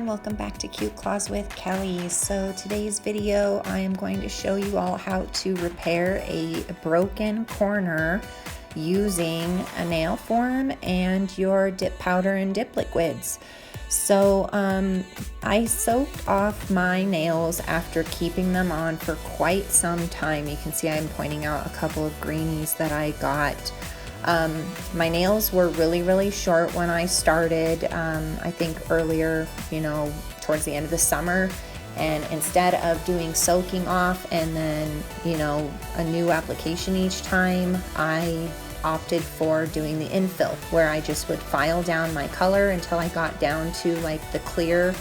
welcome back to Cute Claws with Kelly. So today's video I am going to show you all how to repair a broken corner using a nail form and your dip powder and dip liquids. So I soaked off my nails after keeping them on for quite some time. You can see I'm pointing out a couple of greenies that I got. My nails were really short when I started, I think earlier, towards the end of the summer. And instead of doing soaking off and then, a new application each time, I opted for doing the infill, where I just would file down my color until I got down to like the clear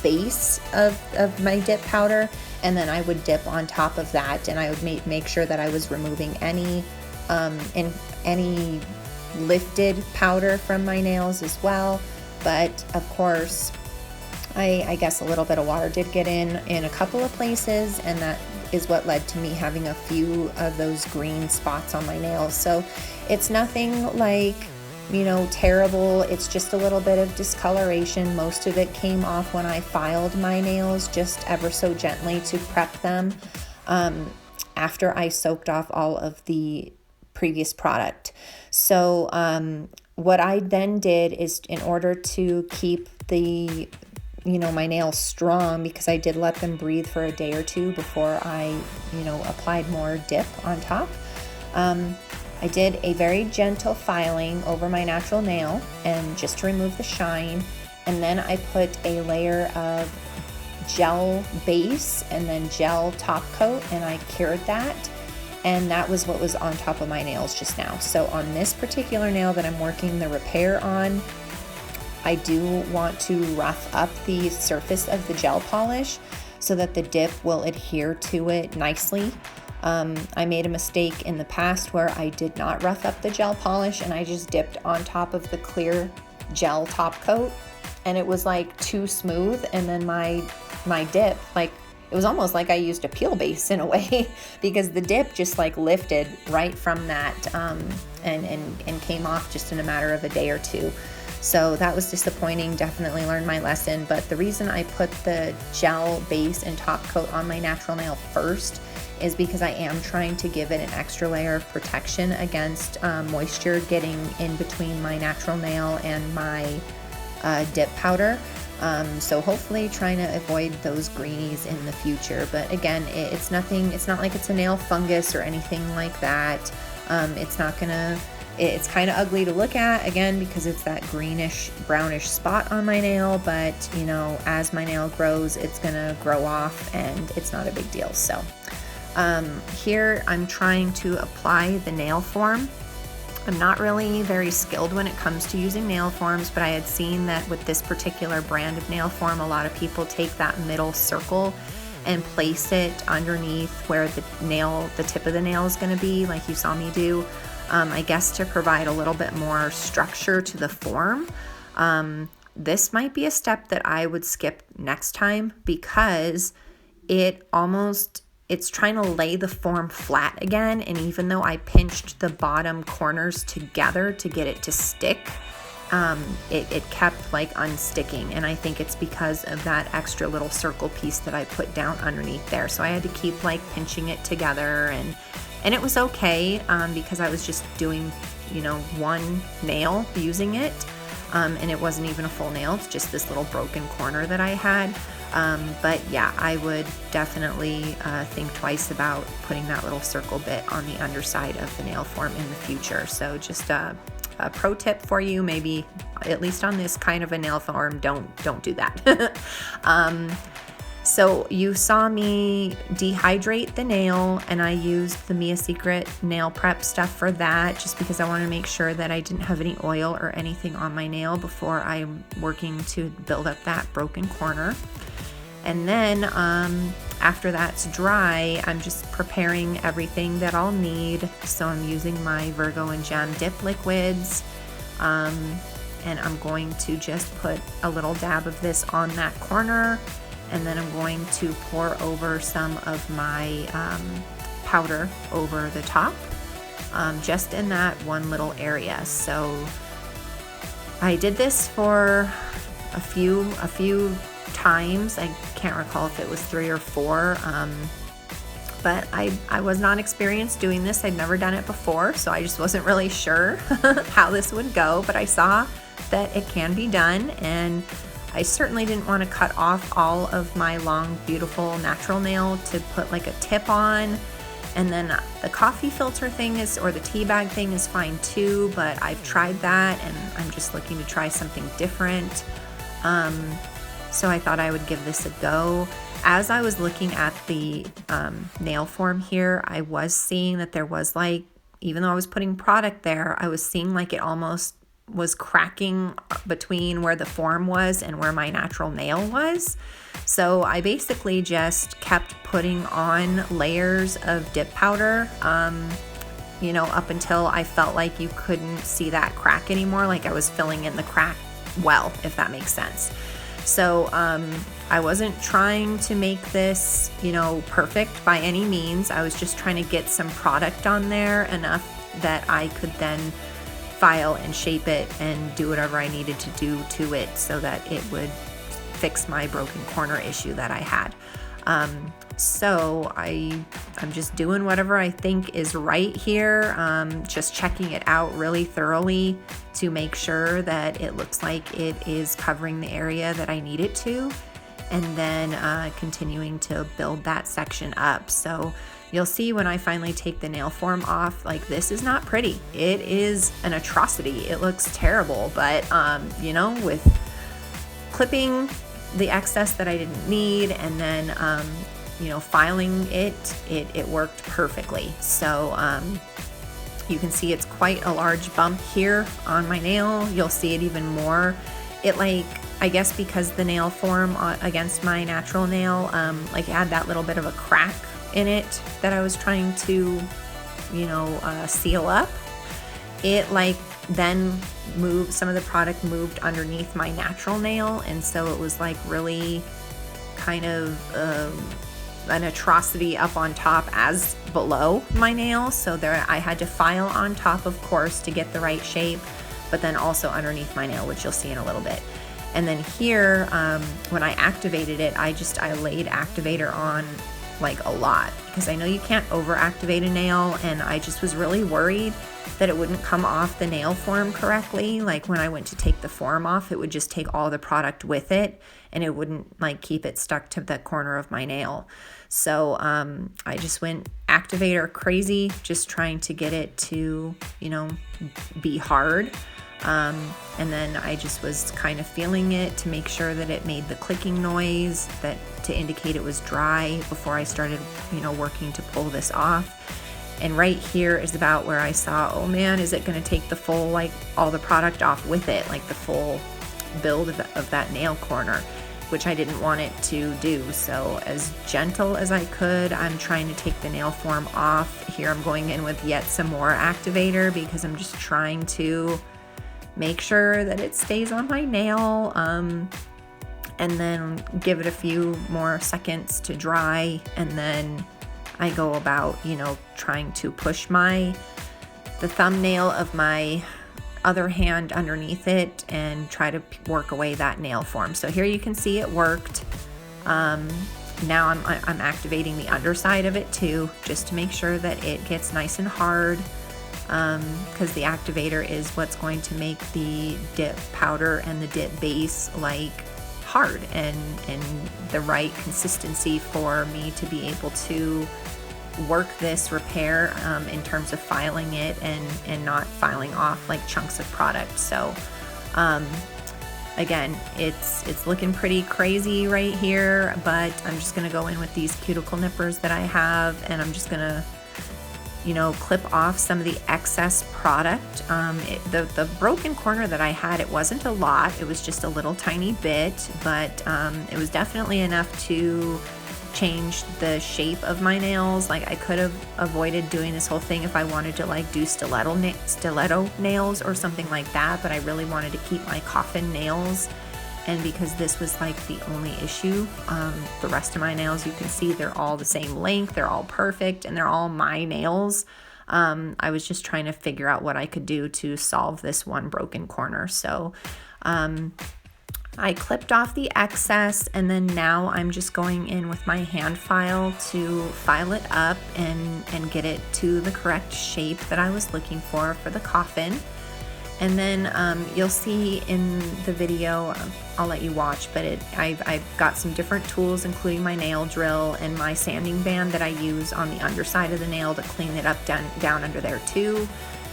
base of my dip powder, and then I would dip on top of that, and I would make sure that I was removing any lifted powder from my nails as well. But of course, I guess a little bit of water did get in a couple of places, and that is what led to me having a few of those green spots on my nails. So it's nothing like, terrible. It's just a little bit of discoloration. Most of it came off when I filed my nails just ever so gently to prep them after I soaked off all of the previous product. So what I then did is, in order to keep the my nails strong, because I did let them breathe for a day or two before I applied more dip on top, I did a very gentle filing over my natural nail, and just to remove the shine. And then I put a layer of gel base and then gel top coat, and I cured that. And that was what was on top of my nails just now. So on this particular nail that I'm working the repair on, I do want to rough up the surface of the gel polish so that the dip will adhere to it nicely. I made a mistake in the past where I did not rough up the gel polish, and I just dipped on top of the clear gel top coat, and it was like too smooth. And then my dip, it was almost like I used a peel base in a way, because the dip just lifted right from that and came off just in a matter of a day or two. So that was disappointing. Definitely learned my lesson. But the reason I put the gel base and top coat on my natural nail first is because I am trying to give it an extra layer of protection against moisture getting in between my natural nail and my dip powder. So hopefully trying to avoid those greenies in the future. But again, it's not like it's a nail fungus or anything like that. It's kind of ugly to look at, again, because it's that greenish brownish spot on my nail. But as my nail grows, it's gonna grow off, and it's not a big deal. So here I'm trying to apply the nail form. I'm not really very skilled when it comes to using nail forms, but I had seen that with this particular brand of nail form, a lot of people take that middle circle and place it underneath where the tip of the nail is going to be, like you saw me do, I guess to provide a little bit more structure to the form. This might be a step that I would skip next time, because it's trying to lay the form flat again, and even though I pinched the bottom corners together to get it to stick, it kept unsticking, and I think it's because of that extra little circle piece that I put down underneath there. So I had to keep pinching it together, and it was okay, because I was just doing one nail using it, and it wasn't even a full nail. It's just this little broken corner that I had. But yeah, I would definitely think twice about putting that little circle bit on the underside of the nail form in the future. So just a pro tip for you, maybe at least on this kind of a nail form, don't do that. So you saw me dehydrate the nail, and I used the Mia Secret nail prep stuff for that, just because I want to make sure that I didn't have any oil or anything on my nail before I'm working to build up that broken corner. And then after that's dry, I'm just preparing everything that I'll need. So I'm using my Virgo and Gem dip liquids, and I'm going to just put a little dab of this on that corner, and then I'm going to pour over some of my powder over the top, just in that one little area. So I did this for a few times. I can't recall if it was 3 or 4. But I was not experienced doing this. I'd never done it before, so I just wasn't really sure how this would go, but I saw that it can be done, and I certainly didn't want to cut off all of my long, beautiful natural nail to put like a tip on. And then the coffee filter thing is, or the tea bag thing is fine too, but I've tried that and I'm just looking to try something different. So I thought I would give this a go. As I was looking at the nail form here, I was seeing that there was like, even though I was putting product there, I was seeing like it almost was cracking between where the form was and where my natural nail was. So I basically just kept putting on layers of dip powder, you know, up until I felt like you couldn't see that crack anymore, like I was filling in the crack well, if that makes sense. So I wasn't trying to make this, you know, perfect by any means. I was just trying to get some product on there enough that I could then file and shape it and do whatever I needed to do to it so that it would fix my broken corner issue that I had. So I'm just doing whatever I think is right here, just checking it out really thoroughly to make sure that it looks like it is covering the area that I need it to, and then continuing to build that section up. So you'll see when I finally take the nail form off, like this is not pretty. It is an atrocity. It looks terrible, but you know, with clipping the excess that I didn't need and then you know, filing it worked perfectly. So you can see it's quite a large bump here on my nail. You'll see it even more. It, like, I guess because the nail form against my natural nail like had that little bit of a crack in it that I was trying to, you know, seal up. It like then moved, some of the product moved underneath my natural nail, and so it was like really kind of an atrocity up on top as below my nail. So there I had to file on top, of course, to get the right shape, but then also underneath my nail, which you'll see in a little bit. And then here, when I activated it, I laid activator on like a lot, because I know you can't over activate a nail, and I just was really worried that it wouldn't come off the nail form correctly. Like when I went to take the form off, it would just take all the product with it and it wouldn't like keep it stuck to the corner of my nail. So I just went activator crazy, just trying to get it to, you know, be hard. And then I just was kind of feeling it to make sure that it made the clicking noise that to indicate it was dry before I started, you know, working to pull this off. And right here is about where I saw, oh man, is it going to take the full, like all the product off with it, like the full build of that nail corner, which I didn't want it to do. So as gentle as I could, I'm trying to take the nail form off. Here I'm going in with yet some more activator because I'm just trying to make sure that it stays on my nail, and then give it a few more seconds to dry, and then I go about, you know, trying to push the thumbnail of my other hand underneath it and try to work away that nail form. So here you can see it worked. Now I'm activating the underside of it too, just to make sure that it gets nice and hard, because the activator is what's going to make the dip powder and the dip base like hard and the right consistency for me to be able to work this repair in terms of filing it and not filing off like chunks of product. So again, it's looking pretty crazy right here, but I'm just gonna go in with these cuticle nippers that I have, and I'm just gonna, you know, clip off some of the excess product. The broken corner that I had, it wasn't a lot, it was just a little tiny bit, but it was definitely enough to change the shape of my nails. Like I could have avoided doing this whole thing if I wanted to like do stiletto nails or something like that, but I really wanted to keep my coffin nails. And because this was like the only issue, the rest of my nails, you can see they're all the same length, they're all perfect, and they're all my nails. I was just trying to figure out what I could do to solve this one broken corner. So I clipped off the excess, and then now I'm just going in with my hand file to file it up and get it to the correct shape that I was looking for the coffin. And then you'll see in the video, I'll let you watch, but I've got some different tools, including my nail drill and my sanding band that I use on the underside of the nail to clean it up down under there too,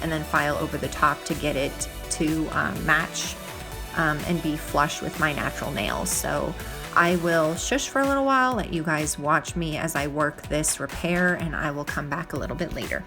and then file over the top to get it to match and be flush with my natural nails. So I will shush for a little while, let you guys watch me as I work this repair, and I will come back a little bit later.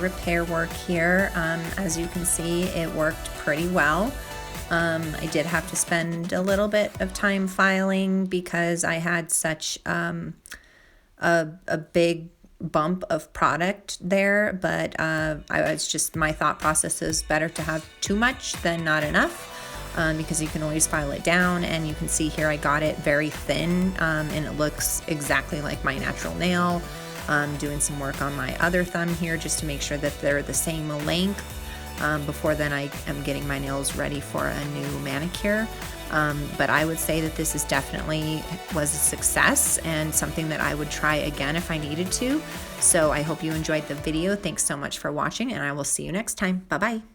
repair work here. As you can see, it worked pretty well. I did have to spend a little bit of time filing because I had such a big bump of product there, but it's just, my thought process is better to have too much than not enough, because you can always file it down. And you can see here I got it very thin, and it looks exactly like my natural nail. Doing some work on my other thumb here just to make sure that they're the same length. Before then I am getting my nails ready for a new manicure. But I would say that this is definitely was a success and something that I would try again if I needed to. So I hope you enjoyed the video. Thanks so much for watching, and I will see you next time. Bye-bye.